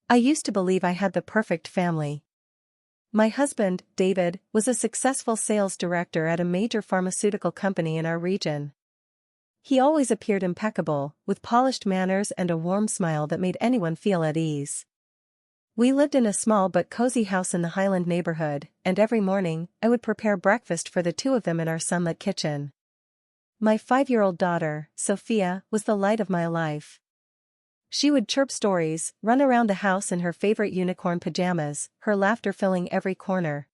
I used to believe I had the perfect family. My husband, David, was a successful sales director at a major pharmaceutical company in our region. He always appeared impeccable, with polished manners and a warm smile that made anyone feel at ease. We lived in a small but cozy house in the Highland neighborhood, and every morning, I would prepare breakfast for the two of them in our sunlit kitchen. My 5-year-old daughter, Sophia, was the light of my life. She would chirp stories, run around the house in her favorite unicorn pajamas, her laughter filling every corner.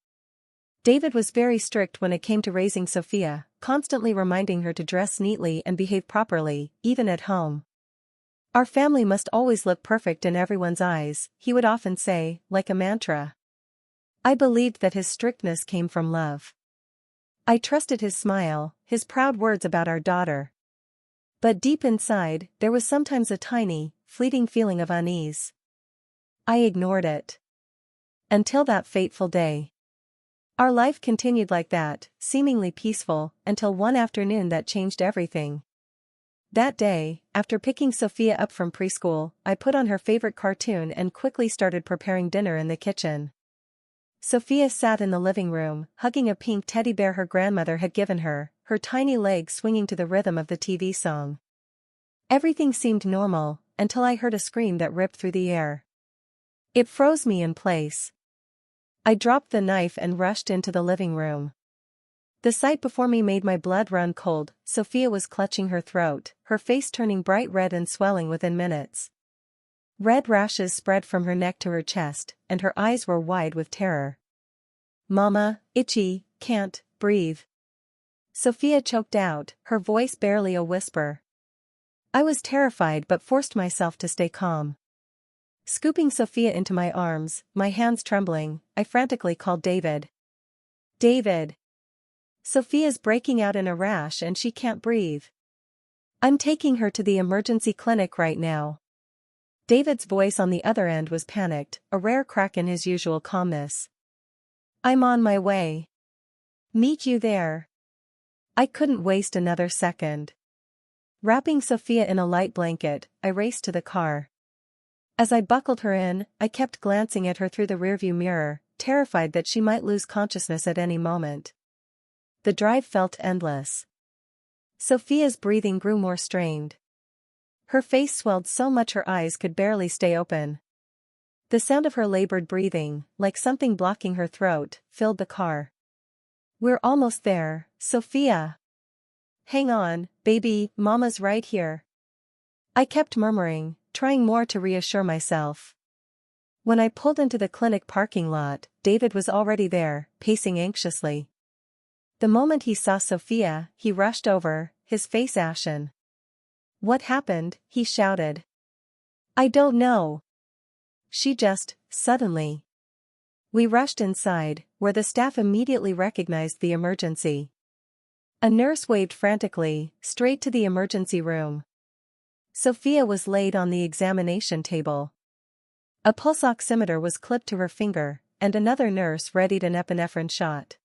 David was very strict when it came to raising Sophia, constantly reminding her to dress neatly and behave properly, even at home. Our family must always look perfect in everyone's eyes, he would often say, like a mantra. I believed that his strictness came from love. I trusted his smile, his proud words about our daughter. But deep inside, there was sometimes a tiny, fleeting feeling of unease. I ignored it. Until that fateful day. Our life continued like that, seemingly peaceful, until one afternoon that changed everything. That day, after picking Sophia up from preschool, I put on her favorite cartoon and quickly started preparing dinner in the kitchen. Sophia sat in the living room, hugging a pink teddy bear her grandmother had given her, her tiny legs swinging to the rhythm of the TV song. Everything seemed normal, until I heard a scream that ripped through the air. It froze me in place. I dropped the knife and rushed into the living room. The sight before me made my blood run cold. Sophia was clutching her throat, her face turning bright red and swelling within minutes. Red rashes spread from her neck to her chest, and her eyes were wide with terror. "Mama, itchy, can't breathe." Sophia choked out, her voice barely a whisper. I was terrified but forced myself to stay calm. Scooping Sophia into my arms, my hands trembling, I frantically called David. "David! Sophia's breaking out in a rash and she can't breathe. I'm taking her to the emergency clinic right now." David's voice on the other end was panicked, a rare crack in his usual calmness. "I'm on my way. Meet you there." I couldn't waste another second. Wrapping Sophia in a light blanket, I raced to the car. As I buckled her in, I kept glancing at her through the rearview mirror, terrified that she might lose consciousness at any moment. The drive felt endless. Sophia's breathing grew more strained. Her face swelled so much her eyes could barely stay open. The sound of her labored breathing, like something blocking her throat, filled the car. "We're almost there, Sophia. Hang on, baby, Mama's right here." I kept murmuring, trying more to reassure myself. When I pulled into the clinic parking lot, David was already there, pacing anxiously. The moment he saw Sophia, he rushed over, his face ashen. "What happened?" he shouted. "I don't know. She just, suddenly." We rushed inside, where the staff immediately recognized the emergency. A nurse waved frantically, straight to the emergency room. Sophia was laid on the examination table. A pulse oximeter was clipped to her finger, and another nurse readied an epinephrine shot.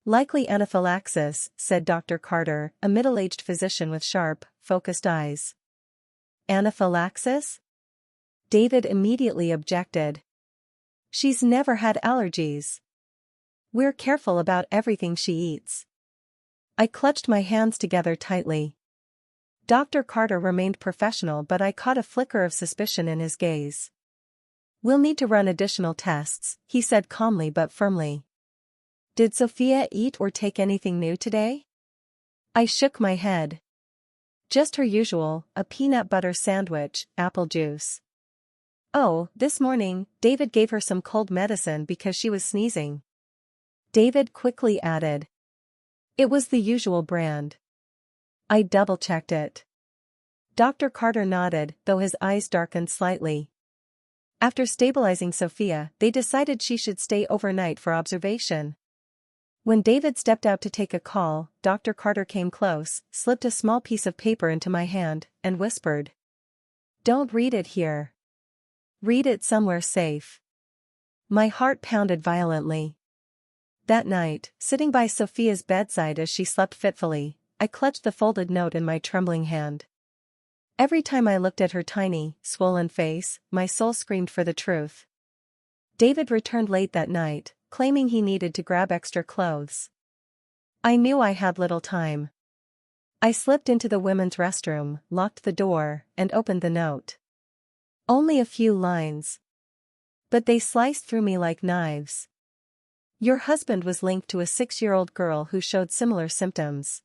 "Likely anaphylaxis," said Dr. Carter, a middle-aged physician with sharp, focused eyes. "Anaphylaxis?" David immediately objected. "She's never had allergies. We're careful about everything she eats." I clutched my hands together tightly. Dr. Carter remained professional, but I caught a flicker of suspicion in his gaze. "We'll need to run additional tests," he said calmly but firmly. "Did Sophia eat or take anything new today?" I shook my head. "Just her usual, a peanut butter sandwich, apple juice." "Oh, this morning, David gave her some cold medicine because she was sneezing." David quickly added. "It was the usual brand." I double-checked it. Dr. Carter nodded, though his eyes darkened slightly. After stabilizing Sophia, they decided she should stay overnight for observation. When David stepped out to take a call, Dr. Carter came close, slipped a small piece of paper into my hand, and whispered. "Don't read it here. Read it somewhere safe." My heart pounded violently. That night, sitting by Sophia's bedside as she slept fitfully, I clutched the folded note in my trembling hand. Every time I looked at her tiny, swollen face, my soul screamed for the truth. David returned late that night, claiming he needed to grab extra clothes. I knew I had little time. I slipped into the women's restroom, locked the door, and opened the note. Only a few lines. But they sliced through me like knives. Your husband was linked to a 6-year-old girl who showed similar symptoms.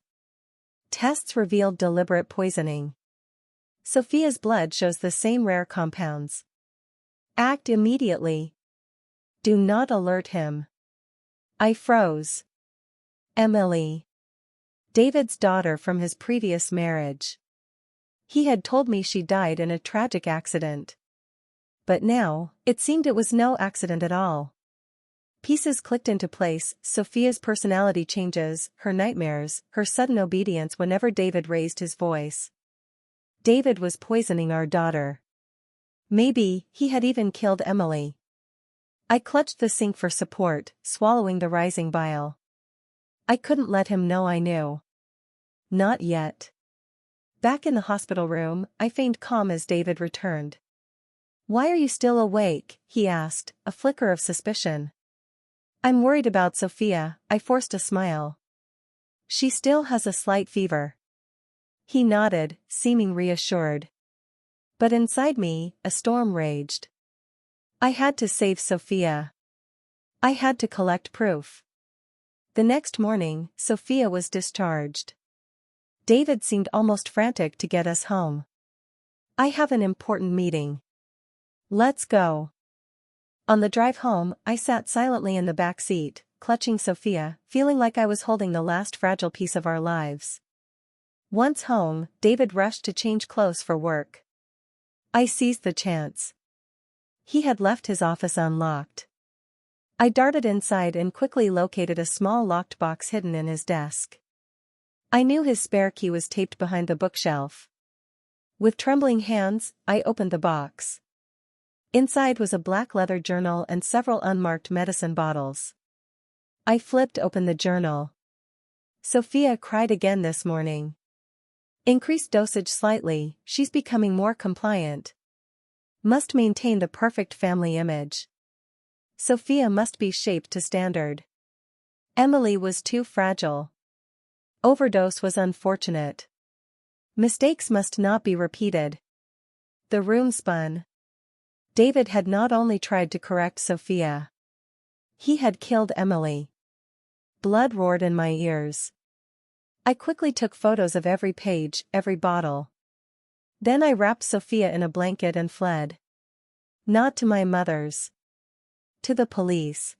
Tests revealed deliberate poisoning. Sophia's blood shows the same rare compounds. Act immediately. Do not alert him. I froze. Emily. David's daughter from his previous marriage. He had told me she died in a tragic accident. But now, it seemed it was no accident at all. Pieces clicked into place: Sophia's personality changes, her nightmares, her sudden obedience whenever David raised his voice. David was poisoning our daughter. Maybe he had even killed Emily. I clutched the sink for support, swallowing the rising bile. I couldn't let him know I knew. Not yet. Back in the hospital room, I feigned calm as David returned. Why are you still awake? He asked, a flicker of suspicion. I'm worried about Sophia, I forced a smile. She still has a slight fever. He nodded, seeming reassured. But inside me, a storm raged. I had to save Sophia. I had to collect proof. The next morning, Sophia was discharged. David seemed almost frantic to get us home. I have an important meeting. Let's go. On the drive home, I sat silently in the back seat, clutching Sophia, feeling like I was holding the last fragile piece of our lives. Once home, David rushed to change clothes for work. I seized the chance. He had left his office unlocked. I darted inside and quickly located a small locked box hidden in his desk. I knew his spare key was taped behind the bookshelf. With trembling hands, I opened the box. Inside was a black leather journal and several unmarked medicine bottles. I flipped open the journal. Sophia cried again this morning. Increased dosage slightly, she's becoming more compliant. Must maintain the perfect family image. Sophia must be shaped to standard. Emily was too fragile. Overdose was unfortunate. Mistakes must not be repeated. The room spun. David had not only tried to correct Sophia. He had killed Emily. Blood roared in my ears. I quickly took photos of every page, every bottle. Then I wrapped Sophia in a blanket and fled. Not to my mother's. To the police.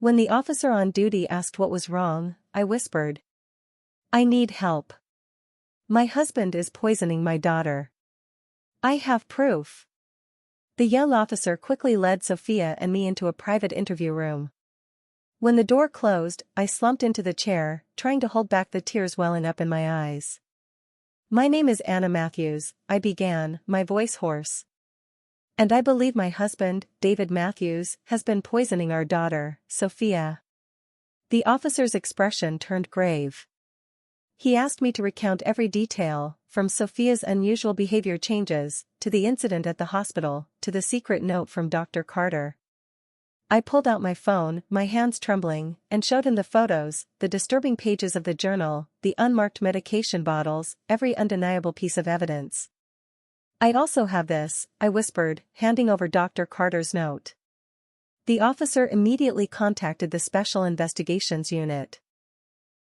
When the officer on duty asked what was wrong, I whispered. I need help. My husband is poisoning my daughter. I have proof. The young officer quickly led Sophia and me into a private interview room. When the door closed, I slumped into the chair, trying to hold back the tears welling up in my eyes. My name is Anna Matthews, I began, my voice hoarse. And I believe my husband, David Matthews, has been poisoning our daughter, Sophia. The officer's expression turned grave. He asked me to recount every detail, from Sophia's unusual behavior changes, to the incident at the hospital, to the secret note from Dr. Carter. I pulled out my phone, my hands trembling, and showed him the photos, the disturbing pages of the journal, the unmarked medication bottles, every undeniable piece of evidence. I also have this, I whispered, handing over Dr. Carter's note. The officer immediately contacted the Special Investigations Unit.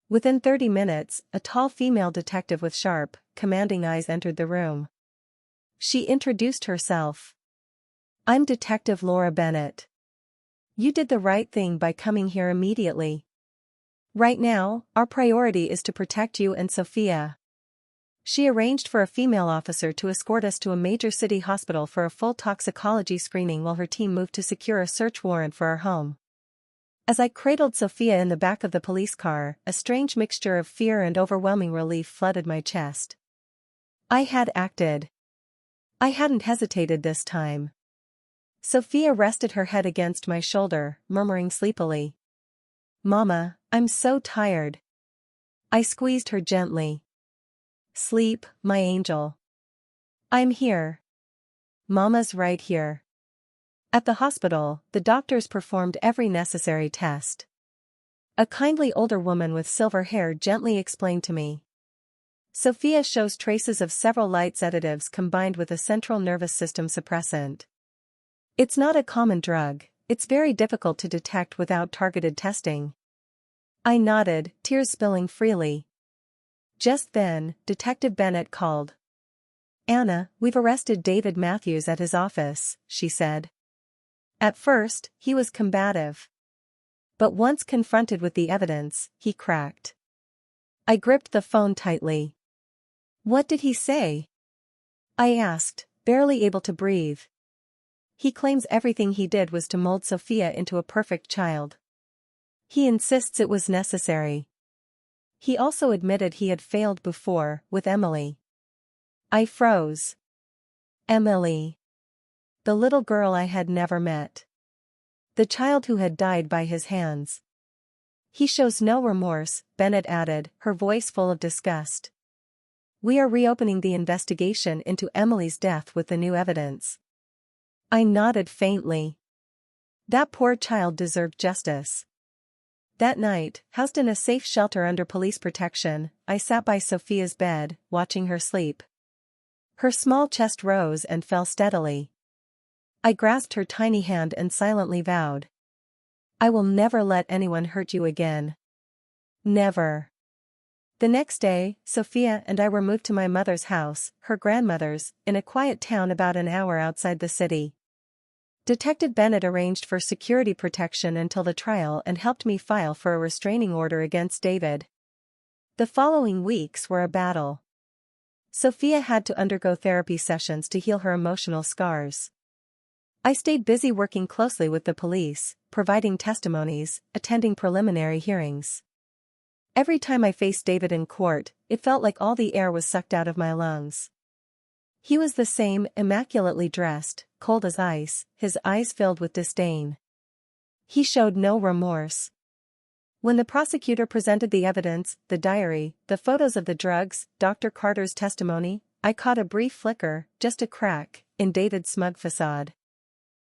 Within 30 minutes, a tall female detective with sharp, commanding eyes entered the room. She introduced herself. I'm Detective Laura Bennett. You did the right thing by coming here immediately. Right now, our priority is to protect you and Sophia. She arranged for a female officer to escort us to a major city hospital for a full toxicology screening while her team moved to secure a search warrant for our home. As I cradled Sophia in the back of the police car, a strange mixture of fear and overwhelming relief flooded my chest. I had acted. I hadn't hesitated this time. Sophia rested her head against my shoulder, murmuring sleepily. Mama, I'm so tired. I squeezed her gently. Sleep, my angel. I'm here. Mama's right here. At the hospital, the doctors performed every necessary test. A kindly older woman with silver hair gently explained to me. Sophia shows traces of several light sedatives combined with a central nervous system suppressant. It's not a common drug, it's very difficult to detect without targeted testing. I nodded, tears spilling freely. Just then, Detective Bennett called. Anna, we've arrested David Matthews at his office, she said. At first, he was combative. But once confronted with the evidence, he cracked. I gripped the phone tightly. What did he say? I asked, barely able to breathe. He claims everything he did was to mold Sophia into a perfect child. He insists it was necessary. He also admitted he had failed before, with Emily. I froze. Emily. The little girl I had never met. The child who had died by his hands. He shows no remorse, Bennett added, her voice full of disgust. We are reopening the investigation into Emily's death with the new evidence. I nodded faintly. That poor child deserved justice. That night, housed in a safe shelter under police protection, I sat by Sophia's bed, watching her sleep. Her small chest rose and fell steadily. I grasped her tiny hand and silently vowed. I will never let anyone hurt you again. Never. The next day, Sophia and I were moved to my mother's house, her grandmother's, in a quiet town about an hour outside the city. Detective Bennett arranged for security protection until the trial and helped me file for a restraining order against David. The following weeks were a battle. Sophia had to undergo therapy sessions to heal her emotional scars. I stayed busy working closely with the police, providing testimonies, attending preliminary hearings. Every time I faced David in court, it felt like all the air was sucked out of my lungs. He was the same, immaculately dressed, cold as ice, his eyes filled with disdain. He showed no remorse. When the prosecutor presented the evidence, the diary, the photos of the drugs, Dr. Carter's testimony, I caught a brief flicker, just a crack, in David's smug facade.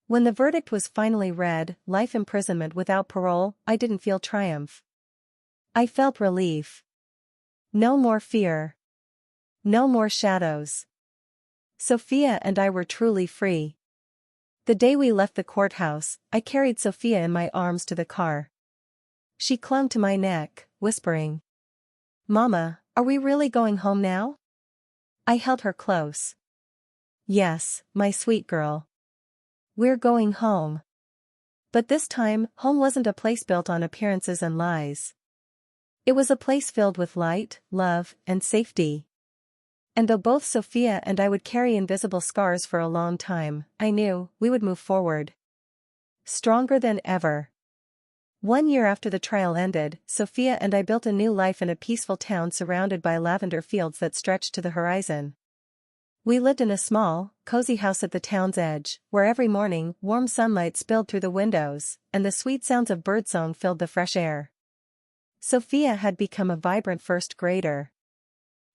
When the verdict was finally read, life imprisonment without parole, I didn't feel triumph. I felt relief. No more fear. No more shadows. Sophia and I were truly free. The day we left the courthouse, I carried Sophia in my arms to the car. She clung to my neck, whispering, Mama, are we really going home now? I held her close. Yes, my sweet girl. We're going home. But this time, home wasn't a place built on appearances and lies. It was a place filled with light, love, and safety. And though both Sophia and I would carry invisible scars for a long time, I knew we would move forward. Stronger than ever. 1 year after the trial ended, Sophia and I built a new life in a peaceful town surrounded by lavender fields that stretched to the horizon. We lived in a small, cozy house at the town's edge, where every morning warm sunlight spilled through the windows, and the sweet sounds of birdsong filled the fresh air. Sophia had become a vibrant first grader.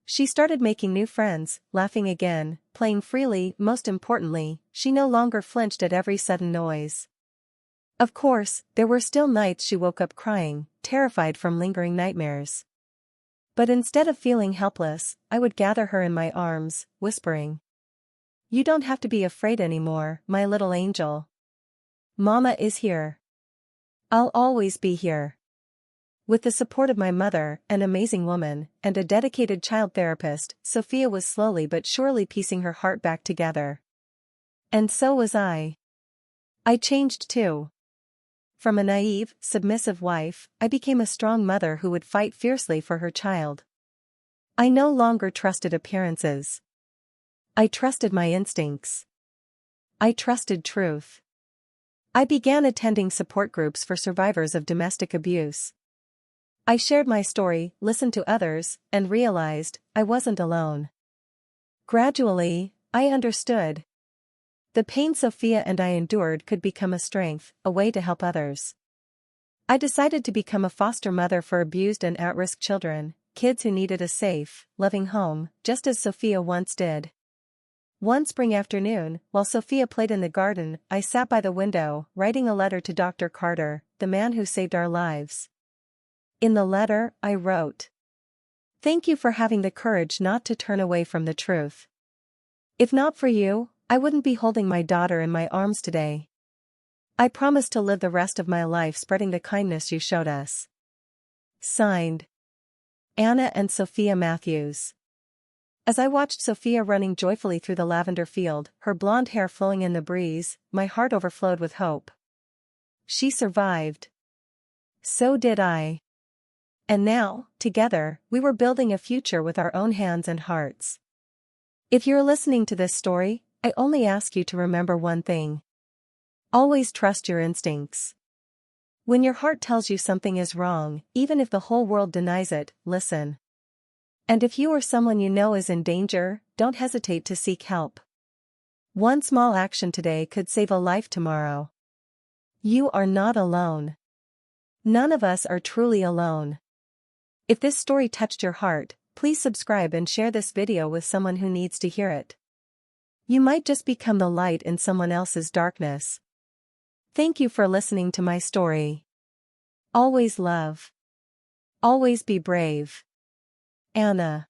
She started making new friends, laughing again, playing freely. Most importantly, she no longer flinched at every sudden noise. Of course, there were still nights she woke up crying, terrified from lingering nightmares. But instead of feeling helpless, I would gather her in my arms, whispering, You don't have to be afraid anymore, my little angel. Mama is here. I'll always be here. With the support of my mother, an amazing woman, and a dedicated child therapist, Sophia was slowly but surely piecing her heart back together. And so was I. I changed too. From a naive, submissive wife, I became a strong mother who would fight fiercely for her child. I no longer trusted appearances. I trusted my instincts. I trusted truth. I began attending support groups for survivors of domestic abuse. I shared my story, listened to others, and realized I wasn't alone. Gradually, I understood. The pain Sophia and I endured could become a strength, a way to help others. I decided to become a foster mother for abused and at-risk children, kids who needed a safe, loving home, just as Sophia once did. One spring afternoon, while Sophia played in the garden, I sat by the window, writing a letter to Dr. Carter, the man who saved our lives. In the letter, I wrote, "Thank you for having the courage not to turn away from the truth. If not for you, I wouldn't be holding my daughter in my arms today. I promise to live the rest of my life spreading the kindness you showed us." Signed, Anna and Sophia Matthews. As I watched Sophia running joyfully through the lavender field, her blonde hair flowing in the breeze, my heart overflowed with hope. She survived. So did I. And now, together, we were building a future with our own hands and hearts. If you're listening to this story, I only ask you to remember one thing. Always trust your instincts. When your heart tells you something is wrong, even if the whole world denies it, listen. And if you or someone you know is in danger, don't hesitate to seek help. One small action today could save a life tomorrow. You are not alone. None of us are truly alone. If this story touched your heart, please subscribe and share this video with someone who needs to hear it. You might just become the light in someone else's darkness. Thank you for listening to my story. Always love. Always be brave. Anna.